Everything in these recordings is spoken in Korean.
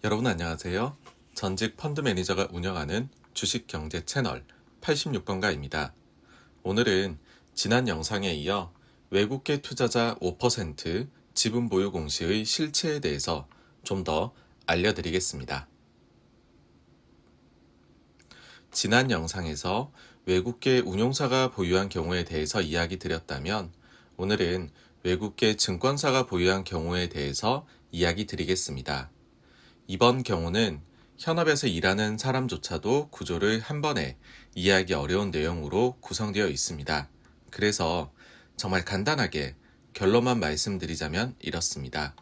여러분 안녕하세요. 전직 펀드 매니저가 운영하는 주식 경제 채널 86번가입니다. 오늘은 지난 영상에 이어 외국계 투자자 5% 지분 보유 공시의 실체에 대해서 좀 더 알려드리겠습니다. 지난 영상에서 외국계 운용사가 보유한 경우에 대해서 이야기 드렸다면 오늘은 외국계 증권사가 보유한 경우에 대해서 이야기 드리겠습니다. 이번 경우는 현업에서 일하는 사람조차도 구조를 한 번에 이해하기 어려운 내용으로 구성되어 있습니다. 그래서 정말 간단하게 결론만 말씀드리자면 이렇습니다.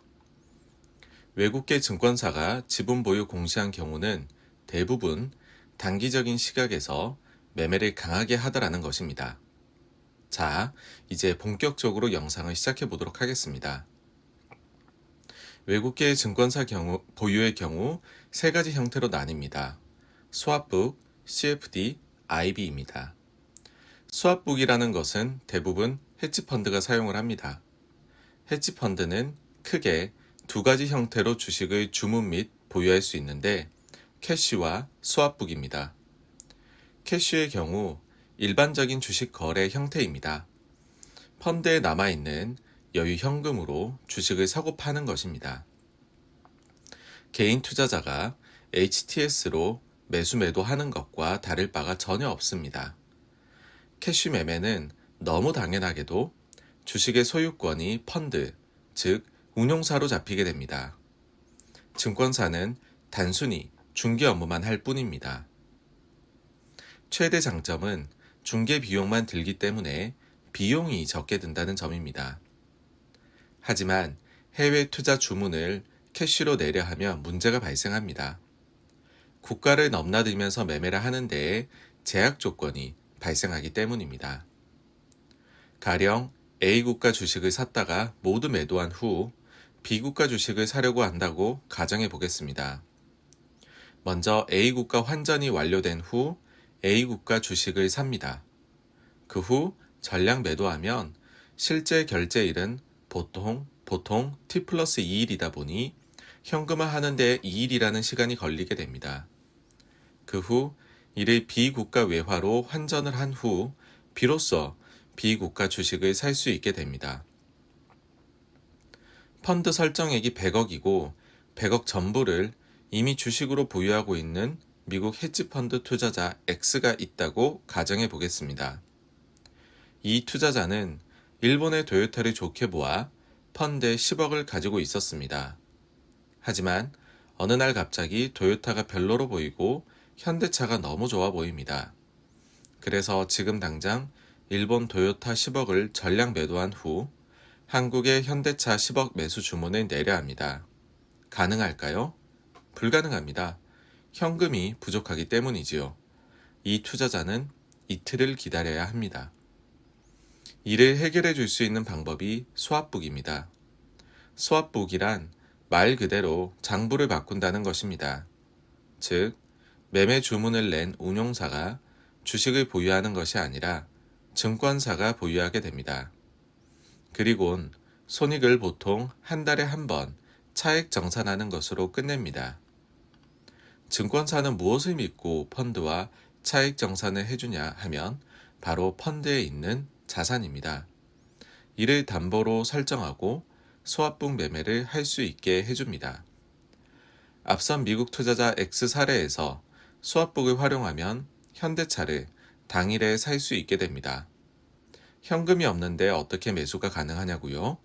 외국계 증권사가 지분 보유 공시한 경우는 대부분 단기적인 시각에서 매매를 강하게 하더라는 것입니다. 자, 이제 본격적으로 영상을 시작해 보도록 하겠습니다. 외국계 증권사 보유의 경우 세 가지 형태로 나뉩니다. 스왑북, CFD, IB입니다. 스왑북이라는 것은 대부분 헤지펀드가 사용을 합니다. 헤지펀드는 크게 두 가지 형태로 주식을 주문 및 보유할 수 있는데 캐시와 스왑북입니다. 캐시의 경우 일반적인 주식 거래 형태입니다. 펀드에 남아있는 여유 현금으로 주식을 사고 파는 것입니다. 개인 투자자가 HTS로 매수 매도하는 것과 다를 바가 전혀 없습니다. 캐시 매매는 너무 당연하게도 주식의 소유권이 펀드, 즉 운용사로 잡히게 됩니다. 증권사는 단순히 중개 업무만 할 뿐입니다. 최대 장점은 중개 비용만 들기 때문에 비용이 적게 든다는 점입니다. 하지만 해외 투자 주문을 캐시로 내려 하면 문제가 발생합니다. 국가를 넘나들면서 매매를 하는 데에 제약 조건이 발생하기 때문입니다. 가령 A국가 주식을 샀다가 모두 매도한 후 B국가 주식을 사려고 한다고 가정해 보겠습니다. 먼저 A국가 환전이 완료된 후 A국가 주식을 삽니다. 그 후 전량 매도하면 실제 결제일은 보통 T+2일이다 보니 현금화 하는 데 2일이라는 시간이 걸리게 됩니다. 그 후 이를 B국가 외화로 환전을 한 후 비로소 B국가 주식을 살 수 있게 됩니다. 펀드 설정액이 100억이고 100억 전부를 이미 주식으로 보유하고 있는 미국 헤지펀드 투자자 X가 있다고 가정해 보겠습니다. 이 투자자는 일본의 도요타를 좋게 보아 펀드에 10억을 가지고 있었습니다. 하지만 어느 날 갑자기 도요타가 별로로 보이고 현대차가 너무 좋아 보입니다. 그래서 지금 당장 일본 도요타 10억을 전량 매도한 후 한국의 현대차 10억 매수 주문을 내려 합니다. 가능할까요? 불가능합니다. 현금이 부족하기 때문이지요. 이 투자자는 이틀을 기다려야 합니다. 이를 해결해 줄 수 있는 방법이 스왑북입니다. 스왑북이란 말 그대로 장부를 바꾼다는 것입니다. 즉, 매매 주문을 낸 운용사가 주식을 보유하는 것이 아니라 증권사가 보유하게 됩니다. 그리곤 손익을 보통 한 달에 한 번 차액 정산하는 것으로 끝냅니다. 증권사는 무엇을 믿고 펀드와 차익 정산을 해주냐 하면 바로 펀드에 있는 자산입니다. 이를 담보로 설정하고 스왑북 매매를 할 수 있게 해줍니다. 앞선 미국 투자자 X 사례에서 스왑북을 활용하면 현대차를 당일에 살 수 있게 됩니다. 현금이 없는데 어떻게 매수가 가능하냐고요?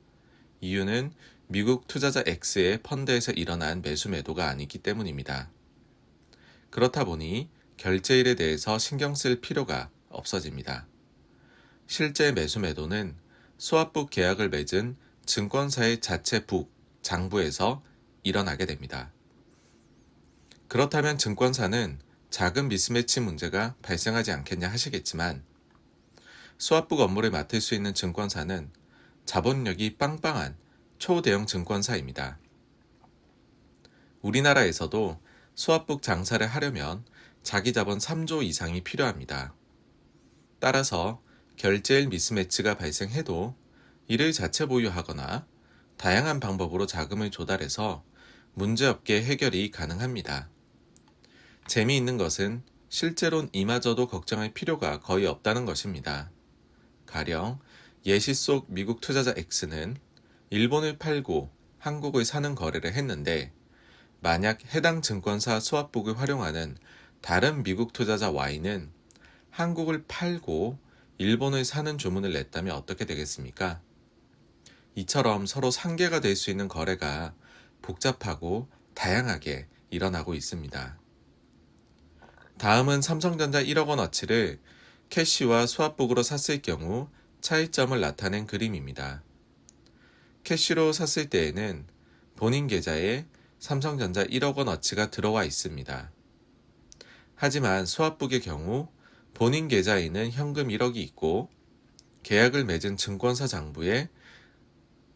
이유는 미국 투자자 X의 펀드에서 일어난 매수 매도가 아니기 때문입니다. 그렇다 보니 결제일에 대해서 신경 쓸 필요가 없어집니다. 실제 매수 매도는 스왑북 계약을 맺은 증권사의 자체 장부에서 일어나게 됩니다. 그렇다면 증권사는 자금 미스매치 문제가 발생하지 않겠냐 하시겠지만 스왑북 업무를 맡을 수 있는 증권사는 자본력이 빵빵한 초대형 증권사입니다. 우리나라에서도 스왑북 장사를 하려면 자기 자본 3조 이상이 필요합니다. 따라서 결제일 미스매치가 발생해도 이를 자체 보유하거나 다양한 방법으로 자금을 조달해서 문제없게 해결이 가능합니다. 재미있는 것은 실제론 이마저도 걱정할 필요가 거의 없다는 것입니다. 가령 예시 속 미국 투자자 X는 일본을 팔고 한국을 사는 거래를 했는데 만약 해당 증권사 스왑북을 활용하는 다른 미국 투자자 Y는 한국을 팔고 일본을 사는 주문을 냈다면 어떻게 되겠습니까? 이처럼 서로 상계가 될 수 있는 거래가 복잡하고 다양하게 일어나고 있습니다. 다음은 삼성전자 1억 원어치를 캐시와 스왑북으로 샀을 경우 차이점을 나타낸 그림입니다. 캐시로 샀을 때에는 본인 계좌에 삼성전자 1억 원어치가 들어와 있습니다. 하지만 스왑북의 경우 본인 계좌에는 현금 1억이 있고 계약을 맺은 증권사 장부에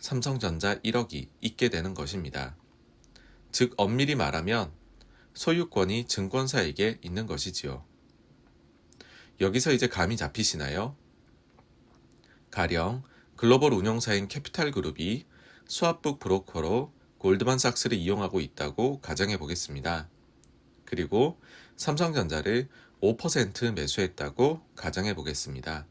삼성전자 1억이 있게 되는 것입니다. 즉 엄밀히 말하면 소유권이 증권사에게 있는 것이지요. 여기서 이제 감이 잡히시나요? 가령 글로벌 운용사인 캐피탈그룹이 스왑북 브로커로 골드만삭스를 이용하고 있다고 가정해 보겠습니다. 그리고 삼성전자를 5% 매수했다고 가정해 보겠습니다.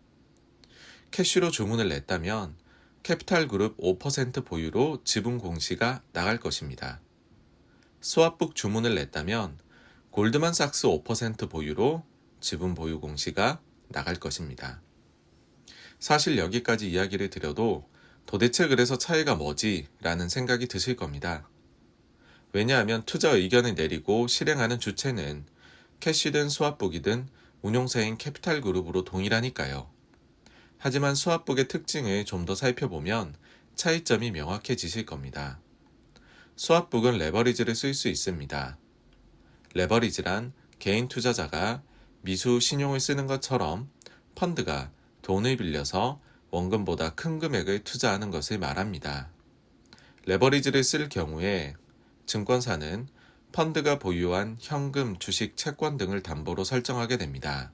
캐시로 주문을 냈다면 캐피탈그룹 5% 보유로 지분 공시가 나갈 것입니다. 스왑북 주문을 냈다면 골드만삭스 5% 보유로 지분 보유 공시가 나갈 것입니다. 사실 여기까지 이야기를 드려도 도대체 그래서 차이가 뭐지? 라는 생각이 드실 겁니다. 왜냐하면 투자 의견을 내리고 실행하는 주체는 캐시든 스왑북이든 운용사인 캐피탈그룹으로 동일하니까요. 하지만 스왑북의 특징을 좀 더 살펴보면 차이점이 명확해지실 겁니다. 스왑북은 레버리지를 쓸 수 있습니다. 레버리지란 개인 투자자가 미수 신용을 쓰는 것처럼 펀드가 돈을 빌려서 원금보다 큰 금액을 투자하는 것을 말합니다. 레버리지를 쓸 경우에 증권사는 펀드가 보유한 현금, 주식, 채권 등을 담보로 설정하게 됩니다.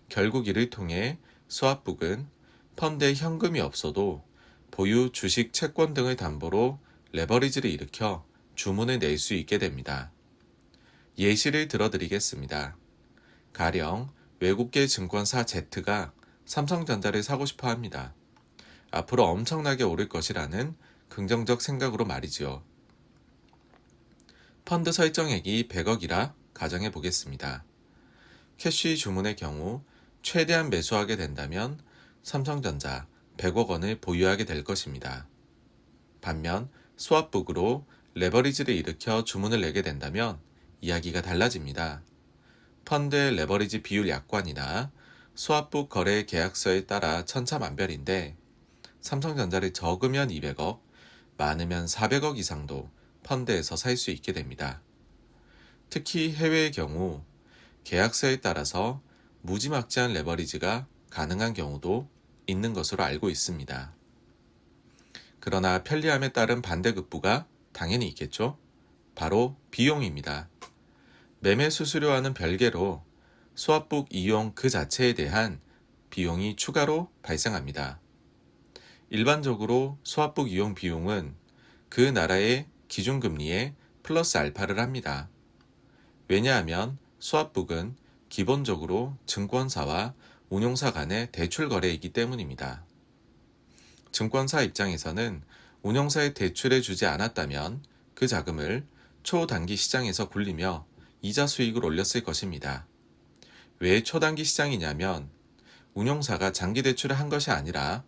결국 이를 통해 스왑북은 펀드에 현금이 없어도 보유 주식, 채권 등을 담보로 레버리지를 일으켜 주문을 낼 수 있게 됩니다. 예시를 들어드리겠습니다. 가령 외국계 증권사 Z가 삼성전자를 사고 싶어 합니다. 앞으로 엄청나게 오를 것이라는 긍정적 생각으로 말이지요. 펀드 설정액이 100억이라 가정해 보겠습니다. 캐시 주문의 경우 최대한 매수하게 된다면 삼성전자 100억 원을 보유하게 될 것입니다. 반면 스왑북으로 레버리지를 일으켜 주문을 내게 된다면 이야기가 달라집니다. 펀드의 레버리지 비율 약관이나 스왑북 거래 계약서에 따라 천차만별인데 삼성전자를 적으면 200억, 많으면 400억 이상도 펀드에서 살 수 있게 됩니다. 특히 해외의 경우 계약서에 따라서 무지막지한 레버리지가 가능한 경우도 있는 것으로 알고 있습니다. 그러나 편리함에 따른 반대급부가 당연히 있겠죠? 바로 비용입니다. 매매 수수료와는 별개로 스왑북 이용 그 자체에 대한 비용이 추가로 발생합니다. 일반적으로 스왑북 이용 비용은 그 나라의 기준금리에 플러스 알파를 합니다. 왜냐하면 스왑북은 기본적으로 증권사와 운용사 간의 대출 거래이기 때문입니다. 증권사 입장에서는 운용사에 대출해 주지 않았다면 그 자금을 초단기 시장에서 굴리며 이자 수익을 올렸을 것입니다. 왜 초단기 시장이냐면 운용사가 장기 대출을 한 것이 아니라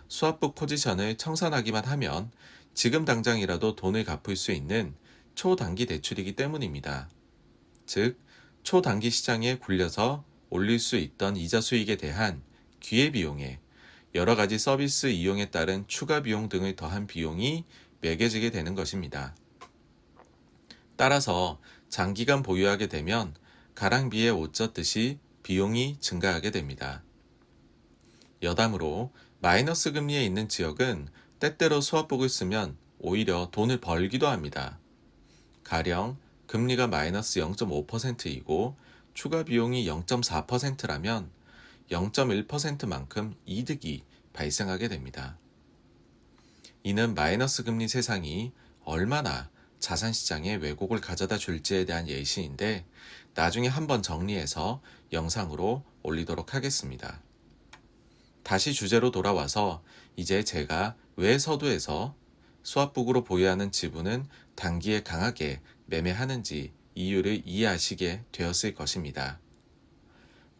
스왑북 포지션을 청산하기만 하면 지금 당장이라도 돈을 갚을 수 있는 초단기 대출이기 때문입니다. 즉, 초단기 시장에 굴려서 올릴 수 있던 이자 수익에 대한 기회비용에 여러 가지 서비스 이용에 따른 추가 비용 등을 더한 비용이 매겨지게 되는 것입니다. 따라서 장기간 보유하게 되면 가랑비에 옷 젖듯이 비용이 증가하게 됩니다. 여담으로 마이너스 금리에 있는 지역은 때때로 스왑북을 쓰면 오히려 돈을 벌기도 합니다. 가령 금리가 마이너스 0.5%이고 추가 비용이 0.4%라면 0.1%만큼 이득이 발생하게 됩니다. 이는 마이너스 금리 세상이 얼마나 자산시장에 왜곡을 가져다 줄지에 대한 예시인데 나중에 한번 정리해서 영상으로 올리도록 하겠습니다. 다시 주제로 돌아와서 이제 제가 왜 서두에서 스왑북으로 보유하는 지분은 단기에 강하게 매매하는지 이유를 이해하시게 되었을 것입니다.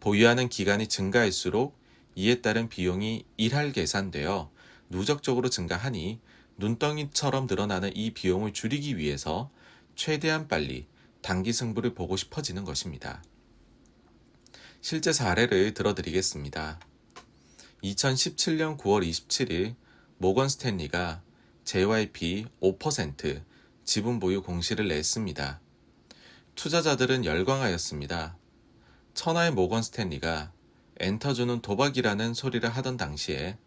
보유하는 기간이 증가할수록 이에 따른 비용이 일할 계산되어 누적적으로 증가하니 눈덩이처럼 늘어나는 이 비용을 줄이기 위해서 최대한 빨리 단기 승부를 보고 싶어지는 것입니다. 실제 사례를 들어드리겠습니다. 2017년 9월 27일 모건 스탠리가 JYP 5% 지분 보유 공시를 냈습니다. 투자자들은 열광하였습니다. 천하의 모건 스탠리가 엔터주는 도박이라는 소리를 하던 당시에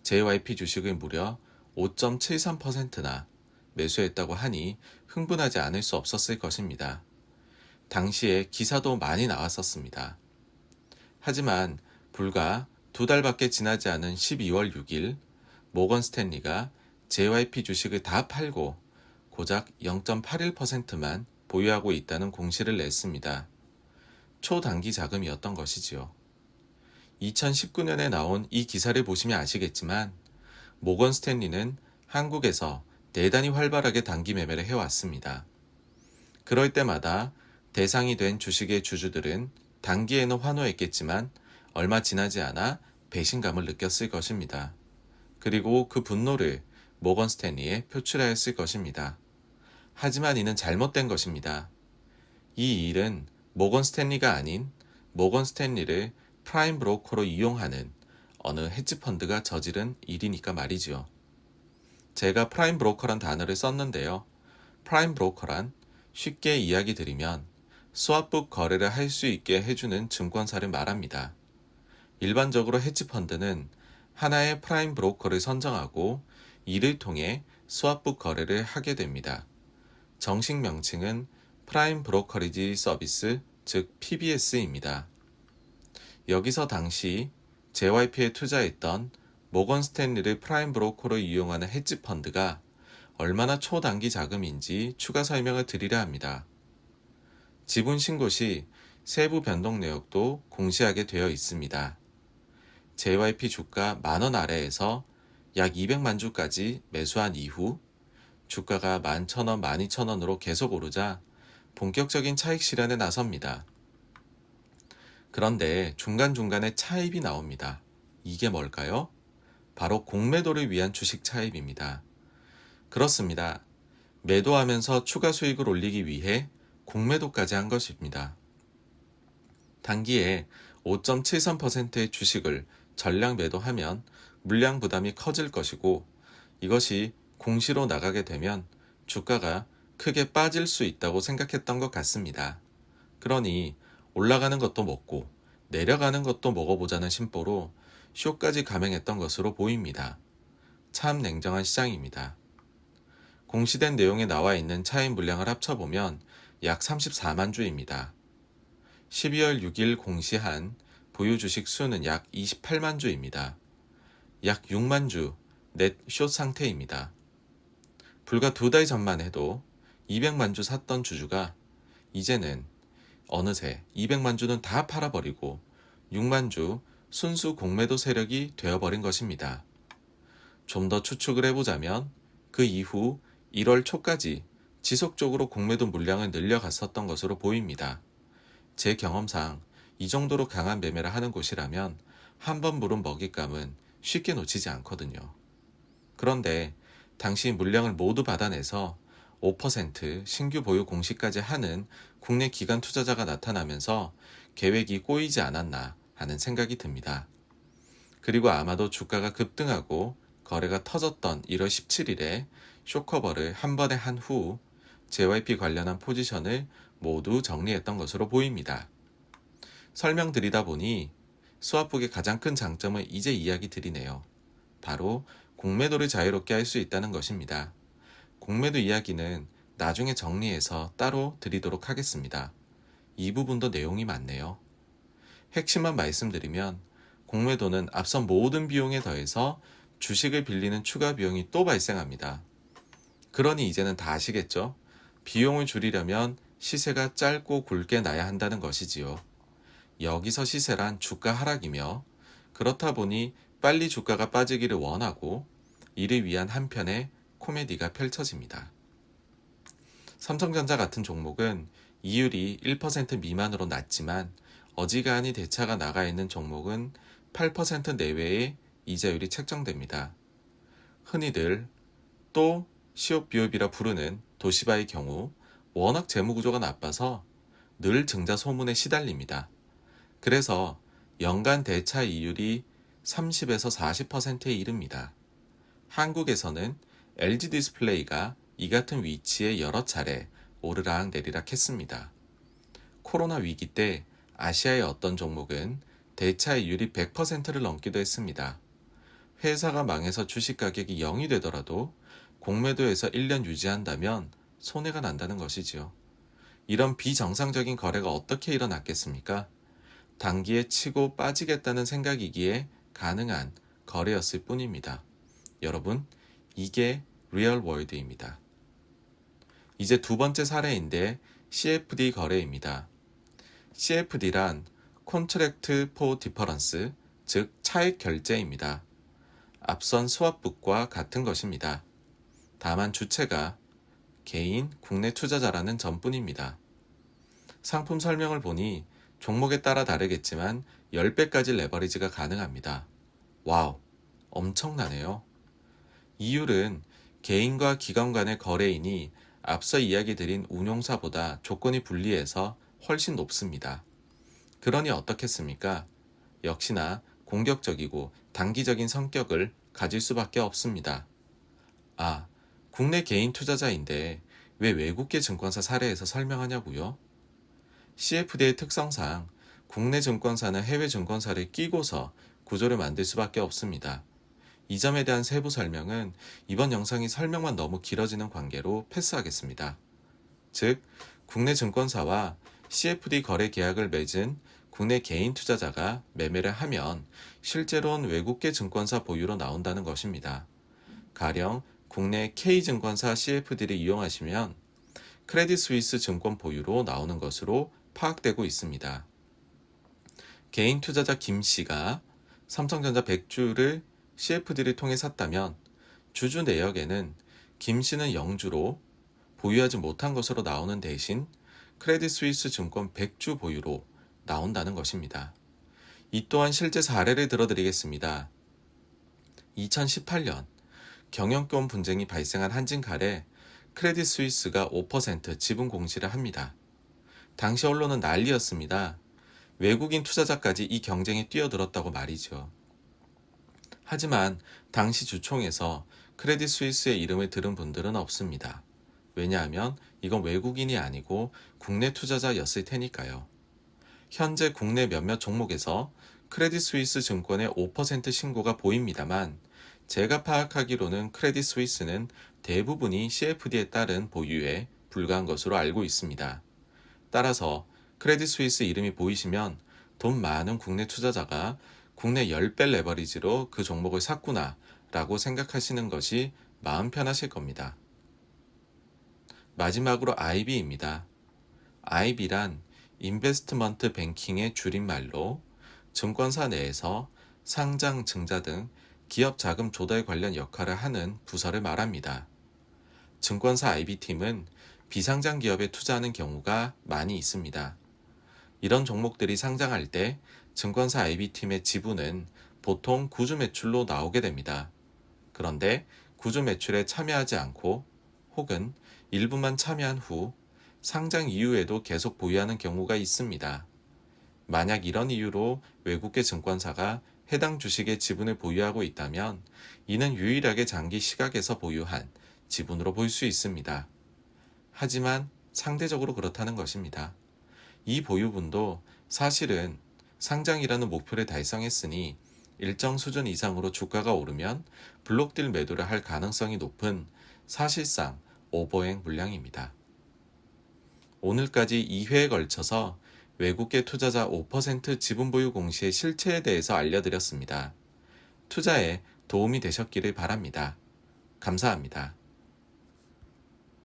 JYP 주식을 무려 5.73%나 매수했다고 하니 흥분하지 않을 수 없었을 것입니다. 당시에 기사도 많이 나왔었습니다. 하지만 불과 2달밖에 지나지 않은 12월 6일 모건 스탠리가 JYP 주식을 다 팔고 고작 0.81%만 보유하고 있다는 공시를 냈습니다. 초단기 자금이었던 것이지요. 2019년에 나온 이 기사를 보시면 아시겠지만 모건 스탠리는 한국에서 대단히 활발하게 단기 매매를 해왔습니다. 그럴 때마다 대상이 된 주식의 주주들은 단기에는 환호했겠지만 얼마 지나지 않아 배신감을 느꼈을 것입니다. 그리고 그 분노를 모건 스탠리에 표출하였을 것입니다. 하지만 이는 잘못된 것입니다. 이 일은 모건 스탠리가 아닌 모건 스탠리를 프라임 브로커로 이용하는 어느 헤지펀드가 저지른 일이니까 말이지요. 제가 프라임 브로커란 단어를 썼는데요. 프라임 브로커란 쉽게 이야기 드리면 스왑북 거래를 할 수 있게 해주는 증권사를 말합니다. 일반적으로 헤지펀드는 하나의 프라임 브로커를 선정하고 이를 통해 스왑북 거래를 하게 됩니다. 정식 명칭은 프라임 브로커리지 서비스, 즉 PBS입니다. 여기서 당시 JYP에 투자했던 모건 스탠리를 프라임 브로커로 이용하는 헤지펀드가 얼마나 초단기 자금인지 추가 설명을 드리려 합니다. 지분 신고 시 세부 변동 내역도 공시하게 되어 있습니다. JYP 주가 10,000원 아래에서 약 200만 주까지 매수한 이후 주가가 11,000원, 12,000원으로 계속 오르자 본격적인 차익 실현에 나섭니다. 그런데 중간중간에 차입이 나옵니다. 이게 뭘까요? 바로 공매도를 위한 주식 차입입니다. 그렇습니다. 매도하면서 추가 수익을 올리기 위해 공매도까지 한 것입니다. 단기에 5.73%의 주식을 전량 매도하면 물량 부담이 커질 것이고 이것이 공시로 나가게 되면 주가가 크게 빠질 수 있다고 생각했던 것 같습니다. 그러니 올라가는 것도 먹고 내려가는 것도 먹어보자는 심보로 쇼까지 감행했던 것으로 보입니다. 참 냉정한 시장입니다. 공시된 내용에 나와 있는 차입 물량을 합쳐보면 약 34만 주입니다. 12월 6일 공시한 보유 주식 수는 약 28만 주입니다. 약 6만 주 넷 숏 상태입니다. 불과 2달 전만 해도 200만 주 샀던 주주가 이제는 어느새 200만 주는 다 팔아버리고 6만 주 순수 공매도 세력이 되어버린 것입니다. 좀 더 추측을 해보자면 그 이후 1월 초까지 지속적으로 공매도 물량을 늘려갔었던 것으로 보입니다. 제 경험상 이 정도로 강한 매매를 하는 곳이라면 한 번 물은 먹잇감은 쉽게 놓치지 않거든요. 그런데 당시 물량을 모두 받아내서 5% 신규 보유 공시까지 하는 국내 기관 투자자가 나타나면서 계획이 꼬이지 않았나 하는 생각이 듭니다. 그리고 아마도 주가가 급등하고 거래가 터졌던 1월 17일에 쇼커버를 한 번에 한 후 JYP 관련한 포지션을 모두 정리했던 것으로 보입니다. 설명드리다 보니 스왑북의 가장 큰 장점을 이제 이야기 드리네요. 바로 공매도를 자유롭게 할 수 있다는 것입니다. 공매도 이야기는 나중에 정리해서 따로 드리도록 하겠습니다. 이 부분도 내용이 많네요. 핵심만 말씀드리면 공매도는 앞선 모든 비용에 더해서 주식을 빌리는 추가 비용이 또 발생합니다. 그러니 이제는 다 아시겠죠? 비용을 줄이려면 시세가 짧고 굵게 나야 한다는 것이지요. 여기서 시세란 주가 하락이며, 그렇다 보니 빨리 주가가 빠지기를 원하고 이를 위한 한편의 코미디가 펼쳐집니다. 삼성전자 같은 종목은 이율이 1% 미만으로 낮지만 어지간히 대차가 나가 있는 종목은 8% 내외의 이자율이 책정됩니다. 흔히들 또 시옵비옵이라 부르는 도시바의 경우 워낙 재무구조가 나빠서 늘 증자 소문에 시달립니다. 그래서 연간 대차 이율이 30에서 40%에 이릅니다. 한국에서는 LG 디스플레이가 이 같은 위치에 여러 차례 오르락 내리락 했습니다. 코로나 위기 때 아시아의 어떤 종목은 대차 이율이 100%를 넘기도 했습니다. 회사가 망해서 주식 가격이 0이 되더라도 공매도에서 1년 유지한다면 손해가 난다는 것이지요. 이런 비정상적인 거래가 어떻게 일어났겠습니까? 단기에 치고 빠지겠다는 생각이기에 가능한 거래였을 뿐입니다. 여러분, 이게 리얼 월드입니다. 이제 두 번째 사례인데 CFD 거래입니다. CFD란 Contract for Difference, 즉 차익 결제입니다. 앞선 스왑북과 같은 것입니다. 다만 주체가 개인, 국내 투자자라는 점뿐입니다. 상품 설명을 보니 종목에 따라 다르겠지만 10배까지 레버리지가 가능합니다. 와우, 엄청나네요. 이율은 개인과 기관 간의 거래이니 앞서 이야기 드린 운용사보다 조건이 불리해서 훨씬 높습니다. 그러니 어떻겠습니까? 역시나 공격적이고 단기적인 성격을 가질 수밖에 없습니다. 아, 국내 개인 투자자인데 왜 외국계 증권사 사례에서 설명하냐고요? CFD의 특성상 국내 증권사는 해외 증권사를 끼고서 구조를 만들 수밖에 없습니다. 이 점에 대한 세부 설명은 이번 영상이 설명만 너무 길어지는 관계로 패스하겠습니다. 즉, 국내 증권사와 CFD 거래 계약을 맺은 국내 개인 투자자가 매매를 하면 실제로는 외국계 증권사 보유로 나온다는 것입니다. 가령 국내 K증권사 CFD를 이용하시면 크레딧 스위스 증권 보유로 나오는 것으로 파악되고 있습니다. 개인 투자자 김 씨가 삼성전자 100주를 CFD를 통해 샀다면 주주 내역에는 김 씨는 0주로 보유하지 못한 것으로 나오는 대신 크레딧 스위스 증권 100주 보유로 나온다는 것입니다. 이 또한 실제 사례를 들어드리겠습니다. 2018년 경영권 분쟁이 발생한 한진칼에 크레딧 스위스가 5% 지분 공시를 합니다. 당시 언론은 난리였습니다. 외국인 투자자까지 이 경쟁에 뛰어들었다고 말이죠. 하지만 당시 주총에서 크레딧 스위스의 이름을 들은 분들은 없습니다. 왜냐하면 이건 외국인이 아니고 국내 투자자였을 테니까요. 현재 국내 몇몇 종목에서 크레딧 스위스 증권의 5% 신고가 보입니다만 제가 파악하기로는 크레딧 스위스는 대부분이 CFD에 따른 보유에 불과한 것으로 알고 있습니다. 따라서 크레딧 스위스 이름이 보이시면 돈 많은 국내 투자자가 국내 10배 레버리지로 그 종목을 샀구나 라고 생각하시는 것이 마음 편하실 겁니다. 마지막으로 IB입니다. IB란 인베스트먼트 뱅킹의 줄임말로 증권사 내에서 상장, 증자 등 기업 자금 조달 관련 역할을 하는 부서를 말합니다. 증권사 IB팀은 비상장 기업에 투자하는 경우가 많이 있습니다. 이런 종목들이 상장할 때 증권사 IB팀의 지분은 보통 구주 매출로 나오게 됩니다. 그런데 구주 매출에 참여하지 않고 혹은 일부만 참여한 후 상장 이후에도 계속 보유하는 경우가 있습니다. 만약 이런 이유로 외국계 증권사가 해당 주식의 지분을 보유하고 있다면 이는 유일하게 장기 시각에서 보유한 지분으로 볼 수 있습니다. 하지만 상대적으로 그렇다는 것입니다. 이 보유분도 사실은 상장이라는 목표를 달성했으니 일정 수준 이상으로 주가가 오르면 블록딜 매도를 할 가능성이 높은 사실상 오버행 물량입니다. 오늘까지 2회에 걸쳐서 외국계 투자자 5% 지분 보유 공시의 실체에 대해서 알려드렸습니다. 투자에 도움이 되셨기를 바랍니다. 감사합니다.